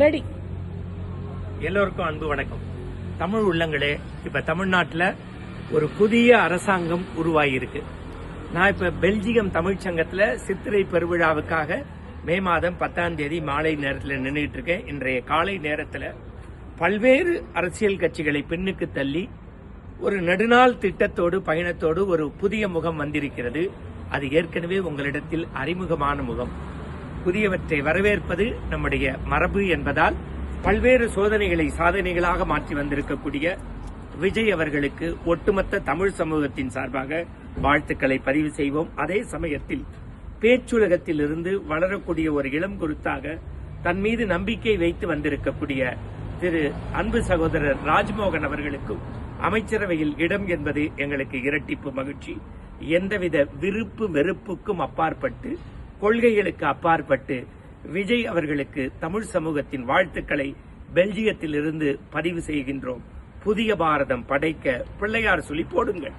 Ready. எல்லோருக்கும் அன்பு வணக்கம். தமிழ் உள்ளங்களே, இப்ப தமிழ்நாட்டில் ஒரு புதிய அரசாங்கம் உருவாகியிருக்கு. நான் இப்ப பெல்ஜியம் தமிழ்ச்சங்கத்தில் சித்திரை பெருவிழாவுக்காக மே மாதம் 10ஆம் தேதி மாலை நேரத்தில் நின்றுட்டு இருக்கேன். இன்றைய காலை நேரத்தில் பல்வேறு அரசியல் கட்சிகளை பின்னுக்கு தள்ளி ஒரு நெடுநாள் திட்டத்தோடு பயணத்தோடு ஒரு புதிய முகம் வந்திருக்கிறது. அது ஏற்கனவே உங்களிடத்தில் அறிமுகமான முகம். புதியவற்றை வரவேற்பது நம்முடைய மரபு என்பதால் பல்வேறு சோதனைகளை சாதனைகளாக மாற்றி வந்திருக்கக்கூடிய விஜய் அவர்களுக்கு ஒட்டுமொத்த தமிழ் சமூகத்தின் சார்பாக வாழ்த்துக்களை பதிவு செய்வோம். அதே சமயத்தில் பேச்சுலகத்தில் இருந்து வளரக்கூடிய ஒரு இளம் குருத்தாக தன் மீது நம்பிக்கை வைத்து வந்திருக்கக்கூடிய திரு அன்பு சகோதரர் ராஜ்மோகன் அவர்களுக்கும் அமைச்சரவையில் இடம் என்பது எங்களுக்கு இரட்டிப்பு மகிழ்ச்சி. எந்தவித விருப்பு வெறுப்புக்கும் அப்பாற்பட்டு, கொள்கைகளுக்கு அப்பாற்பட்டு விஜய் அவர்களுக்கு தமிழ் சமூகத்தின் வாழ்த்துக்களை பெல்ஜியத்தில் இருந்து பதிவு செய்கின்றோம். புதிய பாரதம் படைக்க பிள்ளையார் சொல்லி போடுங்கள்.